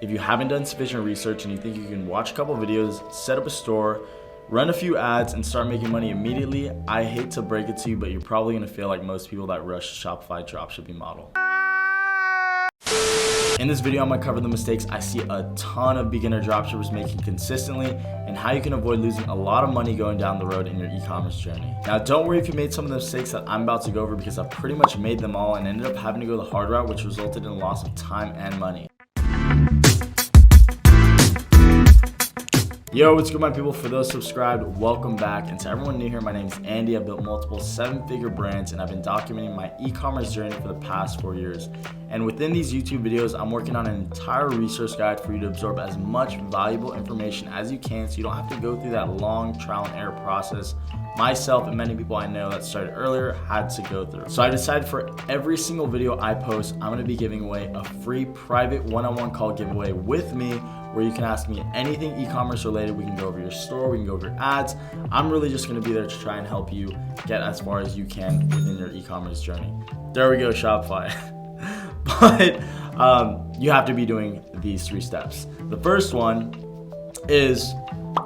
if you haven't done sufficient research and you think you can watch a couple videos, set up a store, run a few ads, and start making money immediately, I hate to break it to you, but you're probably gonna feel like most people that rush the Shopify dropshipping model. In this video, I'm gonna cover the mistakes I see a ton of beginner dropshippers making consistently and how you can avoid losing a lot of money going down the road in your e-commerce journey. Now, don't worry if you made some of the mistakes that I'm about to go over, because I've pretty much made them all and ended up having to go the hard route, which resulted in a loss of time and money. Yo, what's good, my people? For those subscribed, welcome back. And to everyone new here, my name is Andy. I've built multiple 7-figure brands and I've been documenting my e-commerce journey for the past 4 years. And within these YouTube videos, I'm working on an entire resource guide for you to absorb as much valuable information as you can, so you don't have to go through that long trial and error process myself and many people I know that started earlier had to go through. So I decided for every single video I post, I'm gonna be giving away a free private one-on-one call giveaway with me, where you can ask me anything e-commerce related. We can go over your store, we can go over your ads. I'm really just gonna be there to try and help you get as far as you can within your e-commerce journey. There we go, Shopify. But you have to be doing these 3 steps. The first one is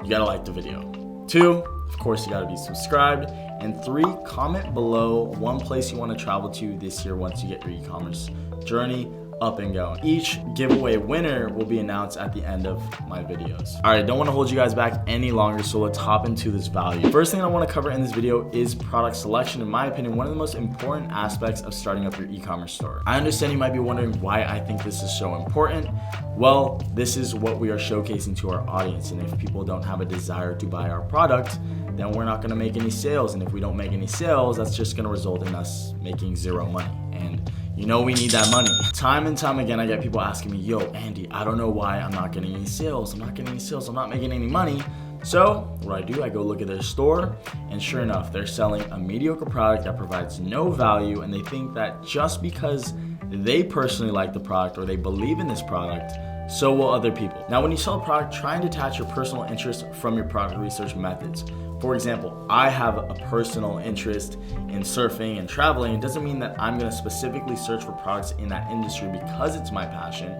you gotta like the video. 2, of course, you gotta be subscribed. And 3, comment below one place you wanna travel to this year once you get your e-commerce journey up and going. Each giveaway winner will be announced at the end of my videos. All right, don't want to hold you guys back any longer, so let's hop into this value. First thing I want to cover in this video is product selection. In my opinion, one of the most important aspects of starting up your e-commerce store. I understand you might be wondering why I think this is so important. Well, this is what we are showcasing to our audience, and if people don't have a desire to buy our product, then we're not going to make any sales. And if we don't make any sales, that's just going to result in us making 0 money. And you know we need that money. Time and time again, I get people asking me, yo, Andy, I don't know why I'm not getting any sales. I'm not making any money. So what I do, I go look at their store, and sure enough, they're selling a mediocre product that provides no value, and they think that just because they personally like the product or they believe in this product, so will other people. Now, when you sell a product, try and detach your personal interest from your product research methods. For example, I have a personal interest in surfing and traveling. It doesn't mean that I'm gonna specifically search for products in that industry because it's my passion.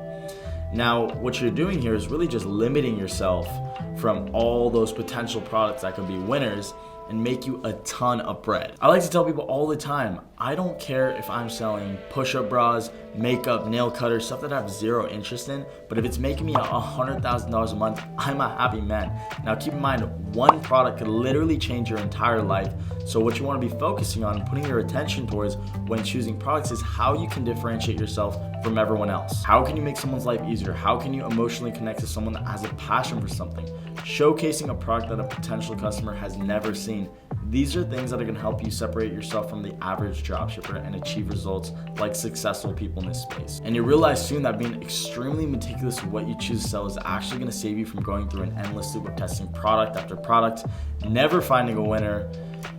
Now, what you're doing here is really just limiting yourself from all those potential products that could be winners and make you a ton of bread. I like to tell people all the time, I don't care if I'm selling push-up bras, makeup, nail cutters, stuff that I have 0 interest in, but if it's making me $100,000 a month, I'm a happy man. Now keep in mind, one product could literally change your entire life. So what you wanna be focusing on, putting your attention towards when choosing products, is how you can differentiate yourself from everyone else. How can you make someone's life easier? How can you emotionally connect to someone that has a passion for something? Showcasing a product that a potential customer has never seen. These are things that are gonna help you separate yourself from the average dropshipper and achieve results like successful people in this space. And you realize soon that being extremely meticulous with what you choose to sell is actually gonna save you from going through an endless loop of testing product after product, never finding a winner,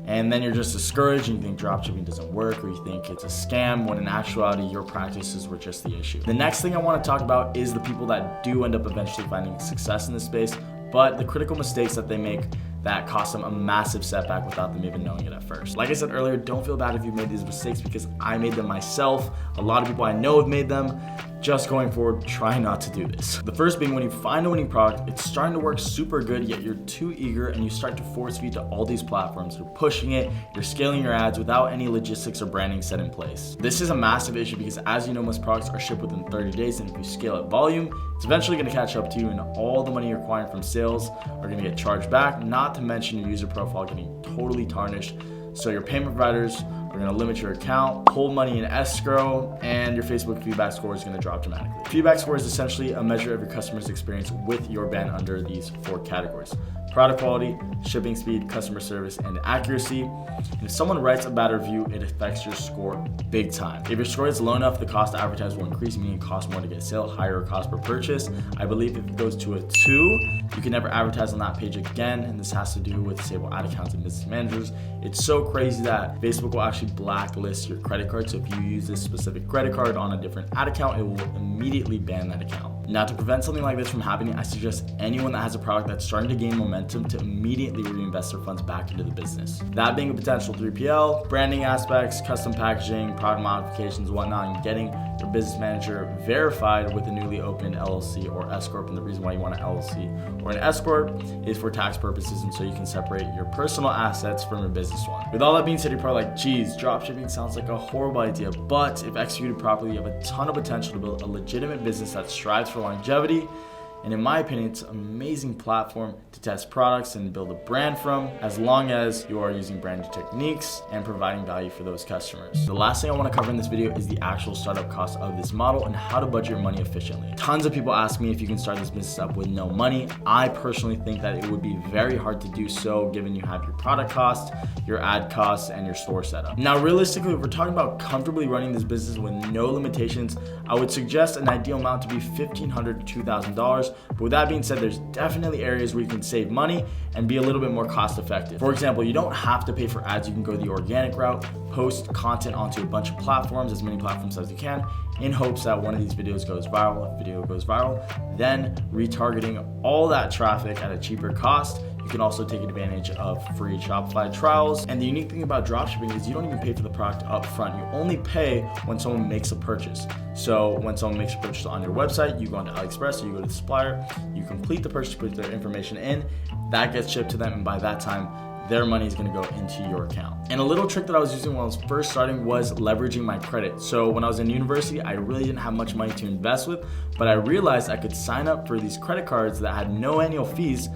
and then you're just discouraged and you think dropshipping doesn't work, or you think it's a scam, when in actuality your practices were just the issue. The next thing I want to talk about is the people that do end up eventually finding success in this space, but the critical mistakes that they make that cost them a massive setback without them even knowing it at first. Like I said earlier, don't feel bad if you've made these mistakes, because I made them myself. A lot of people I know have made them. Just going forward, try not to do this. The first being, when you find a winning product, it's starting to work super good, yet you're too eager and you start to force feed to all these platforms. You're pushing it, you're scaling your ads without any logistics or branding set in place. This is a massive issue because, as you know, most products are shipped within 30 days, and if you scale at volume, it's eventually gonna catch up to you, and all the money you're acquiring from sales are gonna get charged back, not to mention your user profile getting totally tarnished. So your payment providers are gonna limit your account, hold money in escrow, and your Facebook feedback score is gonna drop dramatically. Feedback score is essentially a measure of your customer's experience with your brand under these 4 categories: product quality, shipping speed, customer service, and accuracy. And if someone writes a bad review, it affects your score big time. If your score is low enough, the cost to advertise will increase, meaning it costs more to get a sale, higher cost per purchase. I believe if it goes to a 2, you can never advertise on that page again, and this has to do with disabled ad accounts and business managers. It's so crazy that Facebook will actually blacklist your credit card, so if you use this specific credit card on a different ad account, it will immediately ban that account. Now, to prevent something like this from happening, I suggest anyone that has a product that's starting to gain momentum to immediately reinvest their funds back into the business. That being a potential 3PL, branding aspects, custom packaging, product modifications, whatnot, and getting your business manager verified with a newly opened LLC or S Corp. And the reason why you want an LLC or an S Corp is for tax purposes, and so you can separate your personal assets from your business one. With all that being said, you're probably like, geez, dropshipping sounds like a horrible idea, but if executed properly, you have a ton of potential to build a legitimate business that strives for longevity. And in my opinion, it's an amazing platform to test products and build a brand from, as long as you are using branding techniques and providing value for those customers. The last thing I want to cover in this video is the actual startup cost of this model and how to budget your money efficiently. Tons of people ask me if you can start this business up with no money. I personally think that it would be very hard to do so, given you have your product cost, your ad costs, and your store setup. Now, realistically, if we're talking about comfortably running this business with no limitations, I would suggest an ideal amount to be $1,500 to $2,000. But with that being said, there's definitely areas where you can save money and be a little bit more cost effective. For example, you don't have to pay for ads. You can go the organic route, post content onto a bunch of platforms, as many platforms as you can, in hopes that one of these videos goes viral. If video goes viral, then retargeting all that traffic at a cheaper cost. You can also take advantage of free Shopify trials. And the unique thing about dropshipping is you don't even pay for the product up front. You only pay when someone makes a purchase. So when someone makes a purchase on your website, you go onto AliExpress or you go to the supplier, you complete the purchase, put their information in, that gets shipped to them, and by that time, their money is gonna go into your account. And a little trick that I was using when I was first starting was leveraging my credit. So when I was in university, I really didn't have much money to invest with, but I realized I could sign up for these credit cards that had no annual fees,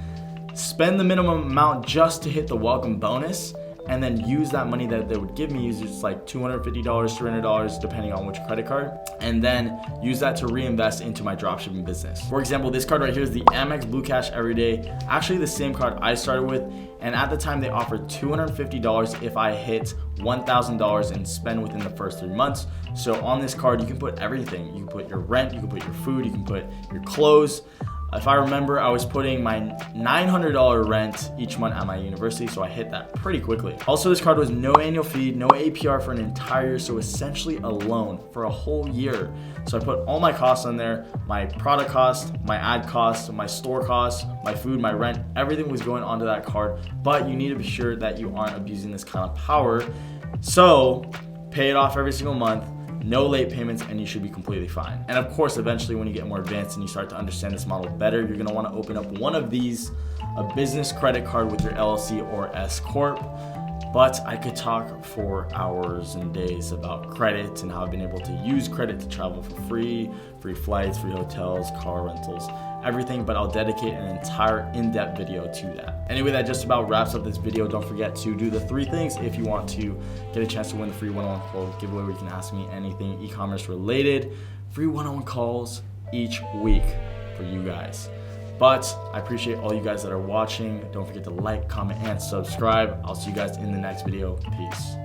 spend the minimum amount just to hit the welcome bonus, and then use that money that they would give me, use just like $250, $300, depending on which credit card, and then use that to reinvest into my dropshipping business. For example, this card right here is the Amex Blue Cash Everyday, actually the same card I started with, and at the time they offered $250 if I hit $1,000 and spend within the first 3 months. So on this card, you can put everything. You can put your rent, you can put your food, you can put your clothes. If I remember, I was putting my $900 rent each month at my university, so I hit that pretty quickly. Also, this card was no annual fee, no APR for an entire year, so essentially a loan for a whole year. So I put all my costs on there, my product cost, my ad cost, my store cost, my food, my rent, everything was going onto that card, but you need to be sure that you aren't abusing this kind of power. So pay it off every single month, no late payments, and you should be completely fine. And of course, eventually when you get more advanced and you start to understand this model better, you're gonna wanna open up one of these, a business credit card with your LLC or S Corp. But I could talk for hours and days about credit and how I've been able to use credit to travel for free flights, free hotels, car rentals, everything, but I'll dedicate an entire in-depth video to that. Anyway, that just about wraps up this video. Don't forget to do the 3 things if you want to get a chance to win the free one-on-one call giveaway where you can ask me anything e-commerce related. Free one-on-one calls each week for you guys. But I appreciate all you guys that are watching. Don't forget to like, comment, and subscribe. I'll see you guys in the next video. Peace.